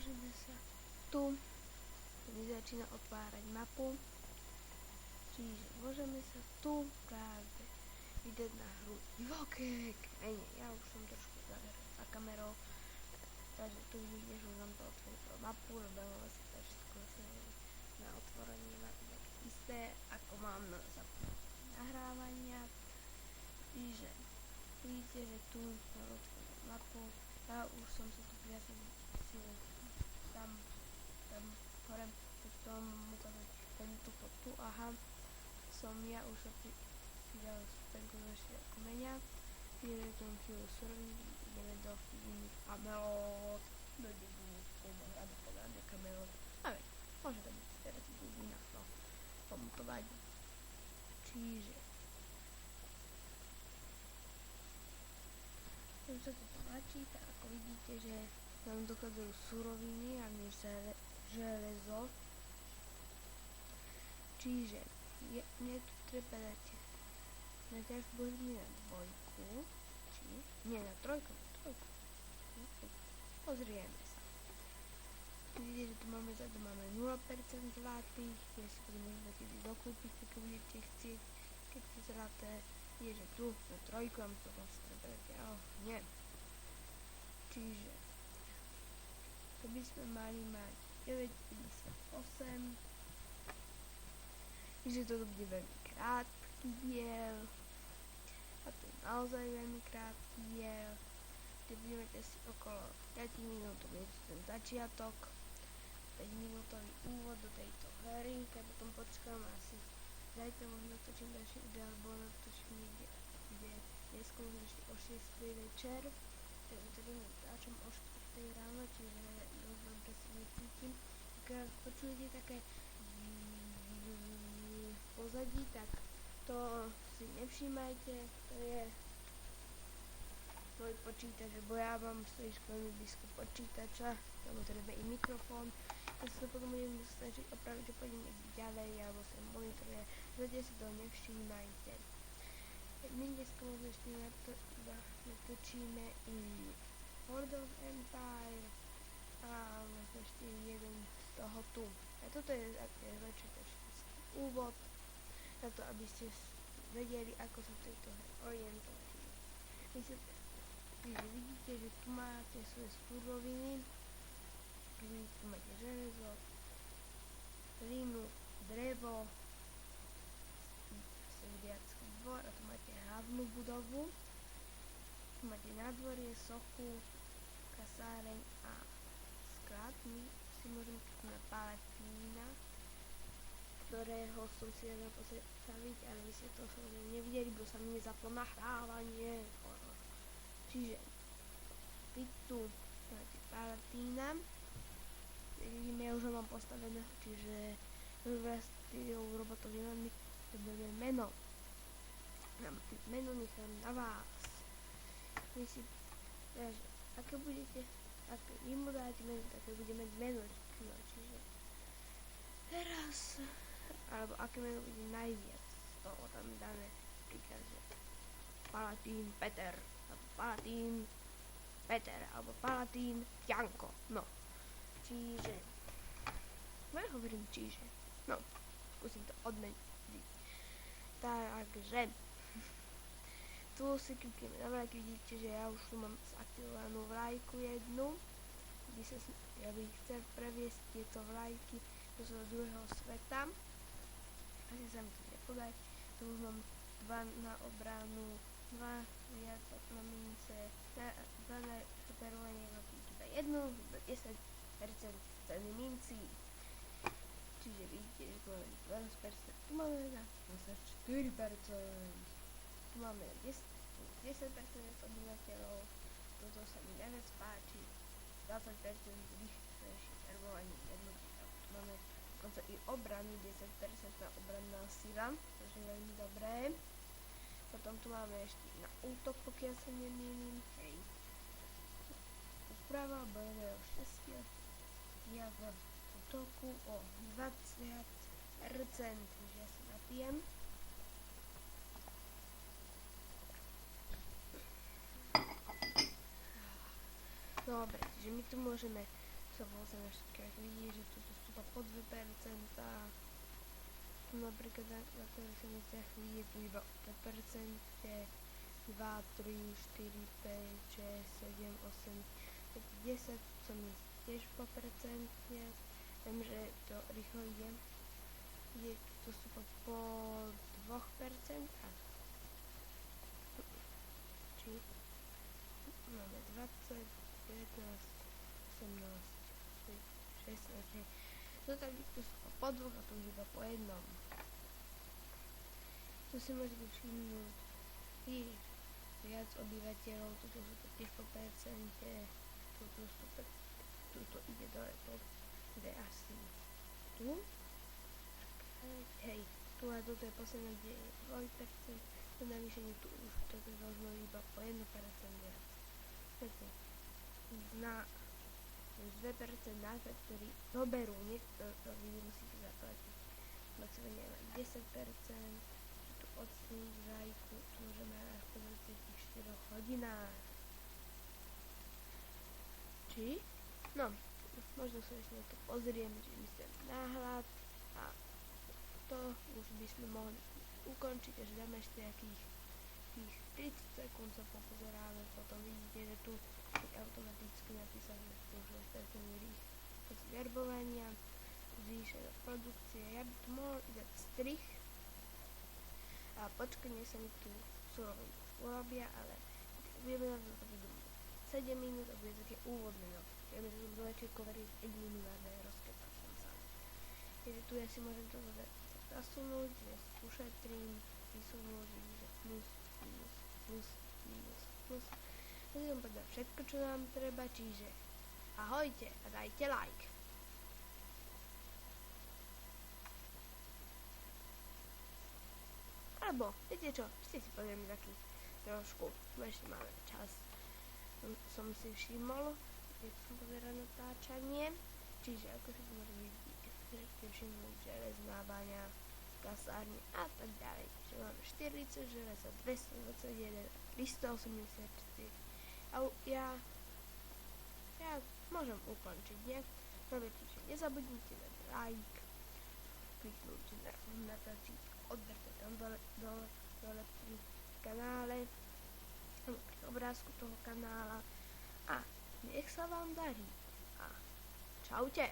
môžeme sa tu mi začína otvárať mapu, čiže môžeme sa tu práve vydať na hru Divoké kmene. Ja už som trošku za kamerou, takže tu vidíte, že už nám to otvorilo mapu, robíme si to všetko na otvorenie mapy také isté, ako mám na nahrávania. Čiže vidíte, že tu mám otvorenú mapu, ja už som sa tu priasil tam hore, to vám mám ukázať tu pod tu, aha, ja už sa pridal super konečne kmeňa, ideme tu chvíľu suroviny, ideme do dediny Kamelot, do dediny, ideme hľadať poľadne Kamelot, a veď, môže to byť teraz dedina, no, komu to vadí. Čiže už sa to načíta, ako vidíte, že nám dochádzajú suroviny a nie železo. Čiže mne tu treba dať na ťažbu hliny na 2, nie na 3. Pozrieme sa. Vidíte, že tu máme 0% zlatých, kde si to môžete kedy dokúpiť, keď budete chcieť, keď ste zlaté. Je, že tu na 3, a my to vlastne treba dať, nie. Čiže to by sme mali mať 9,58. Čiže toto bude veľmi krátky diel. A to je naozaj veľmi krátky diel. Keď budeme si okolo 5 minút, to bude ten začiatok. 5-minútový úvod do tejto hry, keď potom počkám asi zajtra možno točím ďalší video, alebo natočím niekde, kde dnesko možno ešte o 6 večer. Takže teda natáčam o 4 ráno, čiže dosť dobre sa necítim. Keď počujete také pozadí, tak to si nevšímajte, to je môj počítač, lebo ja mám stojíčko veľmi blízko počítača, tomu treba i mikrofón. Ja sa potom budem snažiť opraviť, že pôjdem niekde ďalej, alebo sa monitoruje, zatiaľ si to nevšímajte. My dneska možno ešte natočíme i World of Empire a možno ešte jeden z toho tu. A toto je začiatočnícky úvod, na to, aby ste vedeli, ako sa v tejto hre orientovať. Čiže vidíte, že tu máte svoje suroviny, tu máte železo, hlinu, drevo, sedliacky dvor, a tu máte hlavnú budovu, tu máte nádvorie, sochu, kasáreň a sklad. My si môžeme napáľať vína, ktorého som si dala postaviť, ale vy ste to samozrejme nevideli, bo sa mi nezaplo nahrávanie. Čiže vy tu máte palatína, vidíme, ja už ho mám postavené, čiže veľmi robotov nemáme, to bude meno. Meno nechám na vás. My si, takže, aké vy mu dáte meno, také bude mať meno. No, čiže teraz, alebo aké meno bude najviac, z toho tam dáme príklad, že Palatín Peter, alebo Palatín Peter, alebo Palatín Janko, no. Čiže, ja hovorím čiže, no, skúsim to odmeniť. Takže, tu si klikneme na vlajky, vidíte, že ja už tu mám zaktivovanú vlajku jednu, ja by chcel previesť tieto vlajky do svojho druhého sveta. Asi sa mi to nepodarí, tu už mám 2 na obranu, 2 viac na mince, 2 na superovanie, iba 1, 10% ceny minci. Čiže vidíte, že tu máme 12%, tu máme na 4%, tu máme 10% obyvateľov, toto sa mi najviac páči, 20% rýchlejšie servovanie jednotiek. Tu máme dokonca i obrany, 10% obranná sila, to je veľmi dobré. Potom tu máme ešte na útok, pokiaľ sa nemýlim, hej. Vprava bojové o 6, ja v útoku o 20%, takže ja si napijem. Dobre, čiže my tu môžeme mixoval som na všetky, ak vidíš, že tu stúpa po 2%, tu napríklad na ktorých sa miestach vidie tu iba 5%, 2, 3, 4, 5, 6, 7, 8, 10 som tiež po percente, viem, že to rýchlo ide, to stúpa po 2%, či máme 20, 19, 18, 16, hej. To tak tu sú po dvoch a tu už iba po jednom. Tu si môžete všimnúť i viac obyvateľov, tu sú to tiež po percente, tu ide dole po asi tu. Hej, tu a toto je posledné, kde je 2%, to navýšenie tu už toto už bolo iba po 1% viac. Na 2% náklad, ktorý zoberú, niekto to vy musíte zaplatiť. Macovanie na 10%, tu odsník zajku, tu môžeme až po 24 hodinách. Či? No, možno sa ešte na to pozrieme, či by ste náhľad a to už by sme mohli ukončiť, až dáme ešte nejakých tých 30 sekúnd sa popozeráme, potom vidíte, že tu je automaticky napísané, že tu už je stratený rýchlosť verbovania, zvýšená produkcie, ja by tu mohol dať strich a počkanie sa mi tu suroviny urobia, ale budeme na to budú 7 minút a bude také úvodné, no. Vieme, že som do večerku veriť 5 minút a nerozkepal som sa. Takže tu ja si môžem to zasunúť, že ušetrím, vysunúť, že plus, minus, plus, minus, plus. Budem povedať všetko, čo nám treba, čiže ahojte a dajte like. Alebo, viete čo, ešte si pozrieme taký trošku, ešte máme čas. Som si všimol, keď som pozeral natáčanie, čiže ako si to môže vidieť, že všimnúť železná baňa, kasárne a tak ďalej. Čiže máme 40 železa, 221, 384. A ja môžem ukončiť, nie? Čiže nezabudnite dať like, kliknúť na tlačítko, odberte tam dole pri kanále, pri obrázku toho kanála a nech sa vám darí a čaute.